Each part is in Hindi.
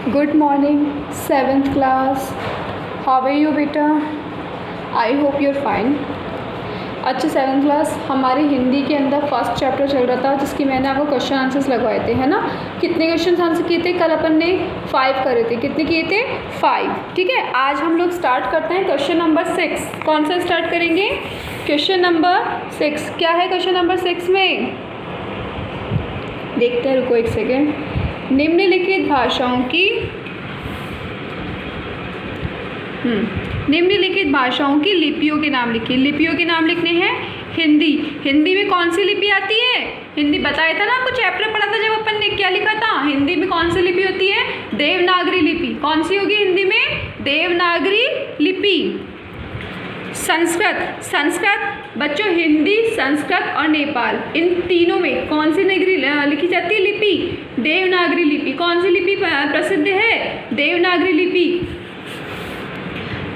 Good morning, 7th class. How are you बेटा? I hope you're fine. अच्छा 7th क्लास हमारी हिंदी के अंदर फर्स्ट चैप्टर चल रहा था जिसकी मैंने आपको क्वेश्चन आंसर्स लगवाए थे, है ना। कितने क्वेश्चन आंसर किए थे? कल अपन ने 5 करे थे। कितने किए थे? 5। ठीक है, आज हम लोग स्टार्ट करते हैं क्वेश्चन नंबर 6। कौन सा स्टार्ट करेंगे? Question number 6। क्या है क्वेश्चन नंबर 6 में? देखते हैं, रुको एक सेकेंड। निम्नलिखित भाषाओं की निम्नलिखित भाषाओं की लिपियों के नाम लिखिए। लिपियों के नाम लिखने हैं। हिंदी में कौन सी लिपि आती है? हिंदी बताया था ना आपको, चैप्टर पढ़ा था जब अपन ने, क्या लिखा था? हिंदी में कौन सी लिपि होती है? देवनागरी लिपि। कौन सी होगी हिंदी में? देवनागरी लिपि। संस्कृत बच्चों, हिंदी, संस्कृत और नेपाल, इन तीनों में कौन सी नगरी लिखी जाती है? लिपि, देवनागरी लिपि। कौन सी लिपि प्रसिद्ध है? देवनागरी लिपि।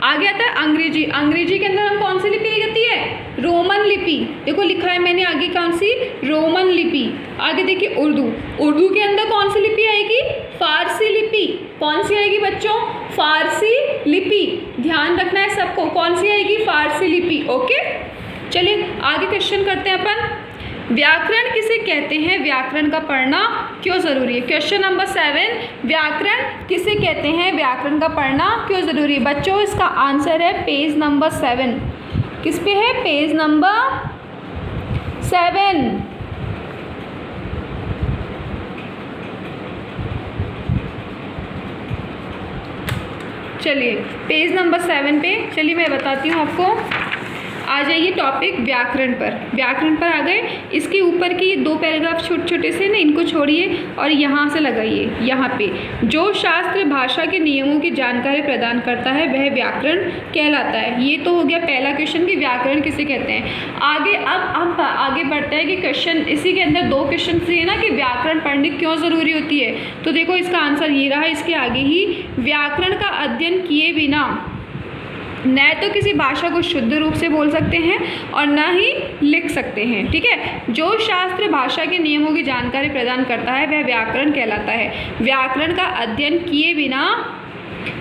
आगे आता है अंग्रेजी। अंग्रेजी के अंदर हम कौन सी लिपि लिखती है? रोमन लिपि। देखो लिखा है मैंने आगे, कौन सी? रोमन लिपि। आगे देखिए उर्दू के अंदर कौन सी लिपि आएगी? फारसी लिपि। कौन सी आएगी बच्चों? फारसी लिपि। ध्यान रखना है सबको, कौन सी आएगी? फारसी लिपि। ओके, चलिए आगे क्वेश्चन करते हैं अपन। व्याकरण किसे कहते हैं? व्याकरण का पढ़ना क्यों ज़रूरी है? क्वेश्चन नंबर 7, व्याकरण किसे कहते हैं? व्याकरण का पढ़ना क्यों ज़रूरी है? बच्चों इसका आंसर है पेज नंबर 7। किस पे है? Page number 7। चलिए पेज नंबर 7 पे, चलिए मैं बताती हूँ आपको। आ जाइए टॉपिक व्याकरण पर। व्याकरण पर आ गए। इसके ऊपर की 2 पैराग्राफ छोटे छोटे से ना, इनको छोड़िए और यहाँ से लगाइए। यहाँ पे जो शास्त्र भाषा के नियमों की जानकारी प्रदान करता है वह व्याकरण कहलाता है। ये तो हो गया पहला क्वेश्चन कि व्याकरण किसे कहते हैं। आगे अब आगे बढ़ता है कि क्वेश्चन, इसी के अंदर 2 क्वेश्चन है ना कि व्याकरण पढ़नी क्यों ज़रूरी होती है। तो देखो इसका आंसर ये रहा। इसके आगे ही, व्याकरण का अध्ययन किए बिना न तो किसी भाषा को शुद्ध रूप से बोल सकते हैं और न ही लिख सकते हैं। ठीक है, जो शास्त्र भाषा के नियमों की जानकारी प्रदान करता है वह व्याकरण कहलाता है। व्याकरण का अध्ययन किए बिना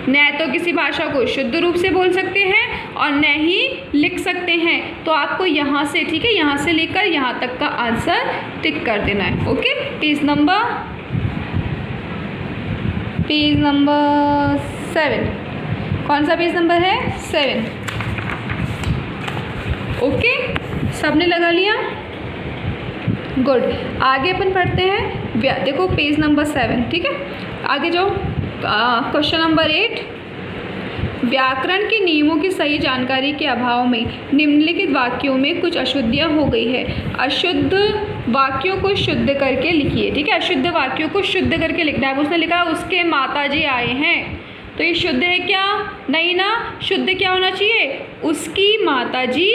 न तो किसी भाषा को शुद्ध रूप से बोल सकते हैं और न ही लिख सकते हैं। तो आपको यहाँ से, ठीक है, यहाँ से लेकर यहाँ तक का आंसर टिक कर देना है। Okay, page number 7। कौन सा पेज नंबर है? 7। ओके, सबने लगा लिया? गुड। आगे अपन पढ़ते हैं। देखो पेज नंबर 7, ठीक है। आगे जाओ। क्वेश्चन नंबर 8, व्याकरण के नियमों की सही जानकारी के अभाव में निम्नलिखित वाक्यों में कुछ अशुद्धियाँ हो गई है। अशुद्ध वाक्यों को शुद्ध करके लिखिए। ठीक है, अशुद्ध वाक्यों को शुद्ध करके लिखना है। उसने लिखा उसके माताजी आए हैं, तो ये शुद्ध है क्या? नहीं ना। शुद्ध क्या होना चाहिए? उसकी माताजी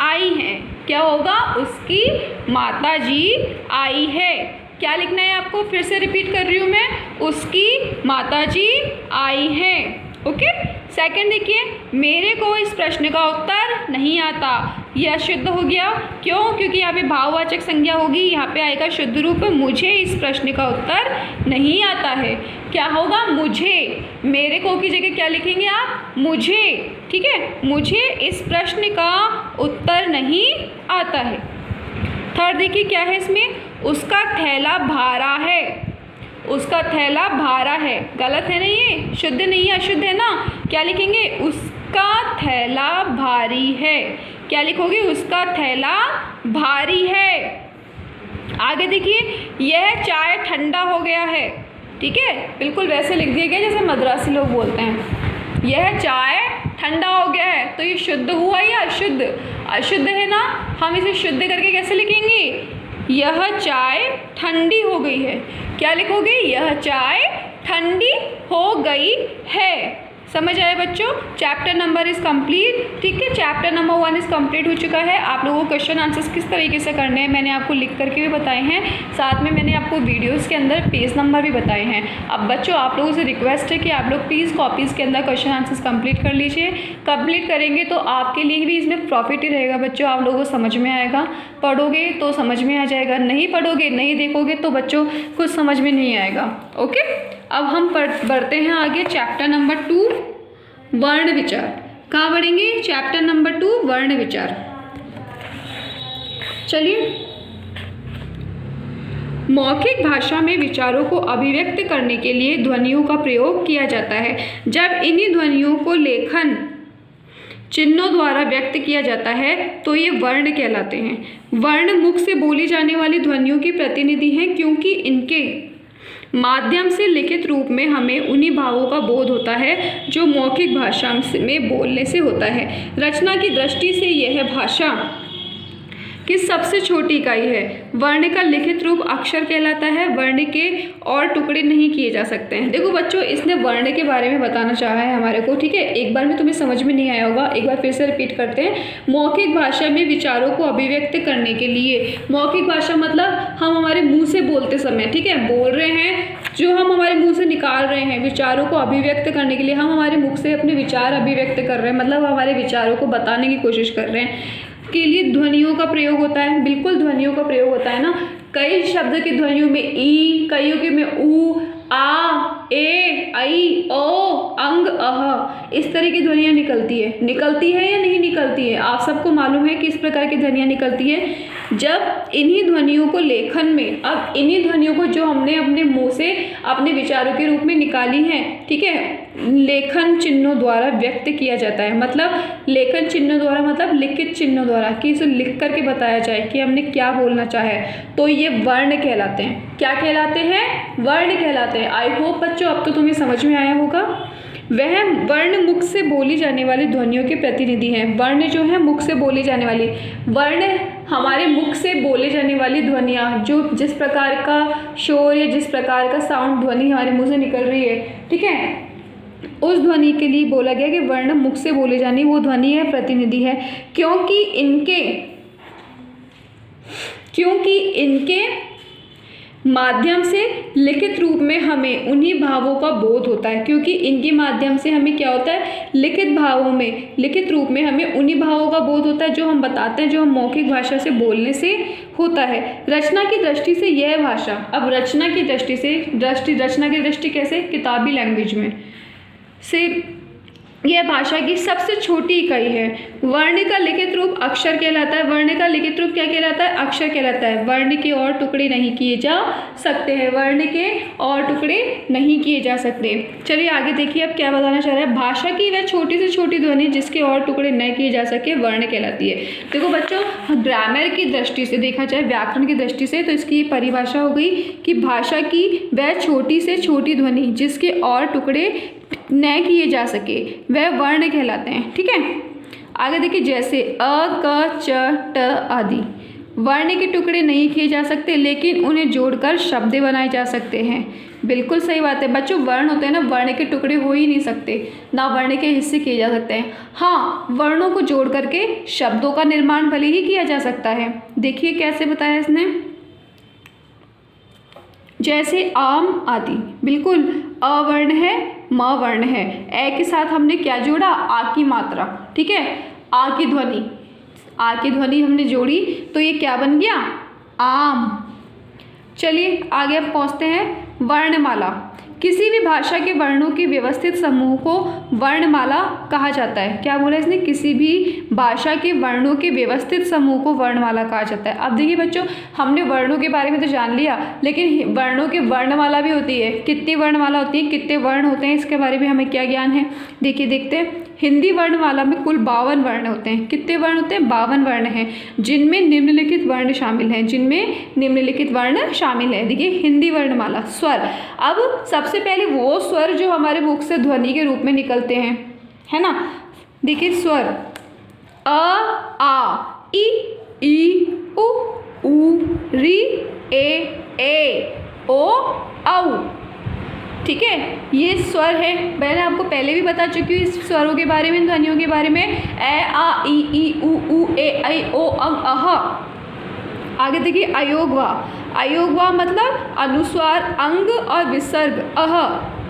आई हैं। क्या होगा? उसकी माताजी आई है। क्या लिखना है आपको? फिर से रिपीट कर रही हूँ मैं, उसकी माताजी आई हैं। ओके। सेकंड देखिए, मेरे को इस प्रश्न का उत्तर नहीं आता। यह अशुद्ध हो गया। क्यों? क्योंकि यहाँ पे भाववाचक संज्ञा होगी। यहाँ पे आएगा शुद्ध रूप, मुझे इस प्रश्न का उत्तर नहीं आता है। क्या होगा? मुझे। मेरे को की जगह क्या लिखेंगे आप? मुझे। ठीक है, मुझे इस प्रश्न का उत्तर नहीं आता है। थर्ड देखिए क्या है इसमें, उसका थैला भारा है। उसका थैला भारा है। गलत है ना, ये शुद्ध नहीं है, अशुद्ध है ना। क्या लिखेंगे? उसका थैला भारी है। क्या लिखोगे? उसका थैला भारी है। आगे देखिए, यह चाय ठंडा हो गया है। ठीक है, बिल्कुल वैसे लिख दिया गया जैसे मद्रासी लोग बोलते हैं। यह चाय ठंडा हो गया है, तो ये शुद्ध हुआ या अशुद्ध? अशुद्ध है ना। हम इसे शुद्ध करके कैसे लिखेंगे? यह चाय ठंडी हो गई है। क्या लिखोगे? यह चाय ठंडी हो गई है। समझ आए बच्चों? Chapter number is complete. ठीक है, चैप्टर नंबर 1 इज़ कंप्लीट हो चुका है। आप लोगों को क्वेश्चन आंसर्स किस तरीके से करने हैं मैंने आपको लिख करके भी बताए हैं, साथ में मैंने आपको वीडियोस के अंदर पेज नंबर भी बताए हैं। अब बच्चों आप लोगों से रिक्वेस्ट है कि आप लोग प्लीज़ कॉपीज़ के अंदर क्वेश्चन आंसर्स कंप्लीट कर लीजिए। कंप्लीट करेंगे तो आपके लिए भी इसमें प्रॉफिट ही रहेगा बच्चों। आप लोगों को समझ में आएगा, पढ़ोगे तो समझ में आ जाएगा, नहीं पढ़ोगे, नहीं देखोगे तो बच्चों कुछ समझ में नहीं आएगा। ओके। अब हम बढ़ते हैं आगे चैप्टर नंबर 2 वर्ण विचार। कहाँ बढ़ेंगे? चैप्टर नंबर 2 वर्ण विचार। चलिए, मौखिक भाषा में विचारों को अभिव्यक्त करने के लिए ध्वनियों का प्रयोग किया जाता है। जब इन्हीं ध्वनियों को लेखन चिन्हों द्वारा व्यक्त किया जाता है तो ये वर्ण कहलाते हैं। वर्ण मुख से बोली जाने वाली ध्वनियों की प्रतिनिधि हैं, क्योंकि इनके माध्यम से लिखित रूप में हमें उन्हीं भावों का बोध होता है जो मौखिक भाषा में बोलने से होता है। रचना की दृष्टि से यह भाषा की सबसे छोटी इकाई है। वर्ण का लिखित रूप अक्षर कहलाता है। वर्ण के और टुकड़े नहीं किए जा सकते हैं। देखो बच्चों, इसने वर्ण के बारे में बताना चाहा है हमारे को, ठीक है। एक बार में तुम्हें समझ में नहीं आया होगा, एक बार फिर से रिपीट करते हैं। मौखिक भाषा में विचारों को अभिव्यक्त करने के लिए, मौखिक भाषा मतलब हम हमारे मुँह से बोलते समय, ठीक है, बोल रहे हैं, जो हम हमारे मुँह से निकाल रहे हैं, विचारों को अभिव्यक्त करने के लिए हम हमारे मुख से अपने विचार अभिव्यक्त कर रहे हैं, मतलब हमारे विचारों को बताने की कोशिश कर रहे हैं, के लिए ध्वनियों का प्रयोग होता है। बिल्कुल ध्वनियों का प्रयोग होता है ना। कई शब्द की ध्वनियों में ई, कईयों के में ऊ, आ, ए, आई, ओ, अंग, अह, इस तरह की ध्वनियाँ निकलती है या नहीं निकलती है? आप सबको मालूम है कि इस प्रकार की ध्वनियाँ निकलती है। जब इन्हीं ध्वनियों को लेखन में, अब इन्हीं ध्वनियों को जो हमने अपने मुंह से अपने विचारों के रूप में निकाली हैं, ठीक है, लेखन चिन्हों द्वारा व्यक्त किया जाता है। मतलब लेखन चिन्हों द्वारा मतलब लिखित चिन्हों द्वारा, कि इसे लिख करके बताया जाए कि हमने क्या बोलना चाहा है, तो ये वर्ण कहलाते हैं। क्या कहलाते हैं? वर्ण कहलाते हैं। आई होप बच्चों अब तो तुम्हें समझ में आया होगा। वह वर्ण मुख से बोली जाने वाली ध्वनियों के प्रतिनिधि हैं। वर्ण जो है मुख से बोली जाने वाली, वर्ण हमारे मुख से बोले जाने वाली ध्वनियाँ, जो जिस प्रकार का शोर या जिस प्रकार का साउंड ध्वनि हमारे मुंह से निकल रही है, ठीक है, उस ध्वनि के लिए बोला गया कि वर्ण मुख से बोले जाने वो ध्वनि है, प्रतिनिधि है, क्योंकि इनके माध्यम से लिखित रूप में हमें उन्हीं भावों का बोध होता है। क्योंकि इनके माध्यम से हमें क्या होता है? लिखित रूप में हमें उन्हीं भावों का बोध होता है जो हम बताते हैं, जो हम मौखिक भाषा से बोलने से होता है। रचना की दृष्टि से यह भाषा, अब रचना की दृष्टि कैसे? किताबी लैंग्वेज में से यह भाषा की सबसे छोटी इकाई है। वर्ण का लिखित रूप अक्षर कहलाता है। वर्ण का लिखित रूप क्या कहलाता है? अक्षर कहलाता है। वर्ण के और टुकड़े नहीं किए जा सकते हैं। वर्ण के और टुकड़े नहीं किए जा सकते। चलिए आगे देखिए, अब क्या बताना चाह रहा है। भाषा की वह छोटी से छोटी ध्वनि जिसके और टुकड़े न किए जा सके वर्ण कहलाती है। देखो बच्चों, ग्रामर की दृष्टि से देखा जाए, व्याकरण की दृष्टि से, तो इसकी परिभाषा हो गई कि भाषा की वह छोटी से छोटी ध्वनि जिसके और टुकड़े न किए जा सके वह वर्ण कहलाते हैं। ठीक है, आगे देखिए, जैसे अ, क, च, ट आदि वर्ण के टुकड़े नहीं किए जा सकते, लेकिन उन्हें जोड़कर शब्द बनाए जा सकते हैं। बिल्कुल सही बात है बच्चों, वर्ण होते हैं ना, वर्ण के टुकड़े हो ही नहीं सकते, ना वर्ण के हिस्से किए जा सकते हैं। हाँ, वर्णों को जोड़ करके शब्दों का निर्माण भले ही किया जा सकता है। देखिए कैसे बताया इसने, जैसे आम आदि, बिल्कुल अवर्ण है, म वर्ण है, ए के साथ हमने क्या जोड़ा? आ की मात्रा। ठीक है, आ की ध्वनि हमने जोड़ी तो ये क्या बन गया? आम। चलिए आगे अब पहुँचते हैं वर्णमाला। किसी भी भाषा के वर्णों के व्यवस्थित समूह को वर्णमाला कहा जाता है। क्या बोला इसने? किसी भी भाषा के वर्णों के व्यवस्थित समूह को वर्णमाला कहा जाता है। अब देखिए बच्चों, हमने वर्णों के बारे में तो जान लिया, लेकिन वर्णों की वर्णमाला भी होती है। कितनी वर्णमाला होती है, कितने वर्ण होते हैं, इसके बारे में हमें क्या ज्ञान है? देखिए देखते हैं। हिंदी वर्णमाला में कुल 52 वर्ण होते हैं। कितने वर्ण होते हैं? 52 वर्ण हैं, जिनमें निम्नलिखित वर्ण शामिल हैं। देखिए हिंदी वर्णमाला। स्वर, अब सबसे पहले वो स्वर जो हमारे मुख से ध्वनि के रूप में निकलते हैं, है ना। देखिए स्वर अ, आ, ई, उ, री, ए, ओ, औ। ठीक है, ये स्वर है। मैंने आपको पहले भी बता चुकी हूँ इस स्वरों के बारे में, ध्वनियों के बारे में। ए, आ, ई, उ, ए, ऐ, ओ, अंग, अह। आगे देखिए अयोगवा। अयोगवा मतलब अनुस्वार, अंग और विसर्ग। अह,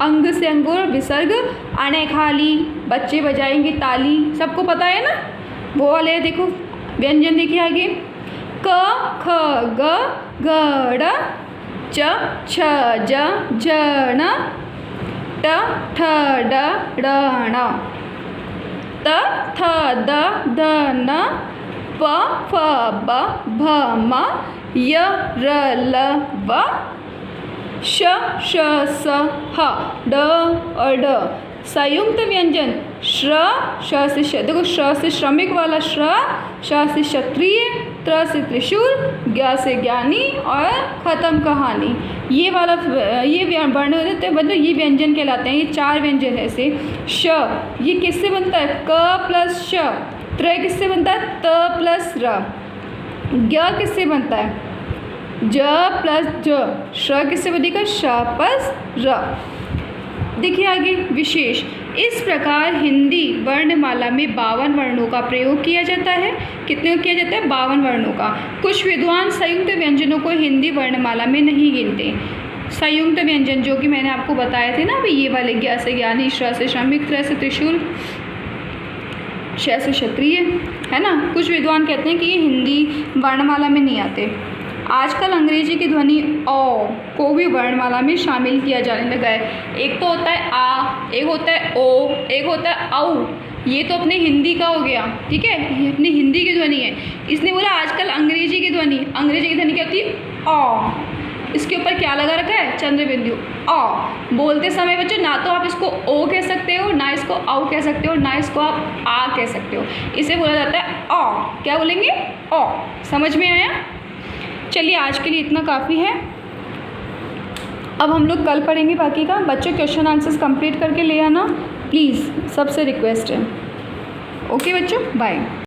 अंग से अंग और विसर्ग। अणे खाली, बच्चे बजाएंगे ताली, सबको पता है ना, वो वाले। देखो व्यंजन देखिए आगे, क, ख, ग, घ, ड़, च, छ, ज, झ, ण, ट ठ ड ढ ण, त थ द ध न, प फ ब भ म, य र ल व, श श स ह, ड ढ। संयुक्त व्यंजन श्र, श से देखो श से श्रमिक वाला श्र, श से क्षत्रिय, त्र से त्रिशूल, ज्ञ से ज्ञानी और ख़त्म कहानी। ये वाला ये वर्ण होते हैं, मतलब ये व्यंजन कहलाते हैं। ये 4 व्यंजन है ऐसे। श ये किससे बनता है? क प्लस श। त्र किससे बनता है? त प्लस र। ज्ञ किससे बनता है? ज प्लस ज। श किससे बनेगा? श प्लस र। देखिए आगे विशेष। इस प्रकार हिंदी वर्णमाला में 52 वर्णों का प्रयोग किया जाता है। कितने किया जाता है? 52 वर्णों का। कुछ विद्वान संयुक्त व्यंजनों को हिंदी वर्णमाला में नहीं गिनते। संयुक्त व्यंजन जो कि मैंने आपको बताए थे ना अभी, ये वाले ज्ञ से ज्ञानी, श्र से श्रमिक, त्र से त्रिशूल, श से क्षत्रिय, है ना। कुछ विद्वान कहते हैं कि ये हिंदी वर्णमाला में नहीं आते। आजकल अंग्रेजी की ध्वनि ओ को भी वर्णमाला में शामिल किया जाने लगा है। एक तो होता है आ, एक होता है ओ, एक होता है औ। ये तो अपने हिंदी का हो गया, ठीक है, ये अपनी हिंदी की ध्वनि है। इसने बोला आजकल अंग्रेजी की ध्वनि क्या होती है? ओ। इसके ऊपर क्या लगा रखा है? चंद्र बिंदु, ओ। बोलते समय बच्चों ना तो आप इसको ओ कह सकते हो, ना इसको औ कह सकते हो, ना इसको आप आ कह सकते हो। इसे बोला जाता है ओ। क्या बोलेंगे? ओ। समझ में आया? चलिए आज के लिए इतना काफ़ी है। अब हम लोग कल पढ़ेंगे बाकी का। बच्चों क्वेश्चन आंसर्स कंप्लीट करके ले आना प्लीज़, सबसे रिक्वेस्ट है। ओके बच्चों, बाय।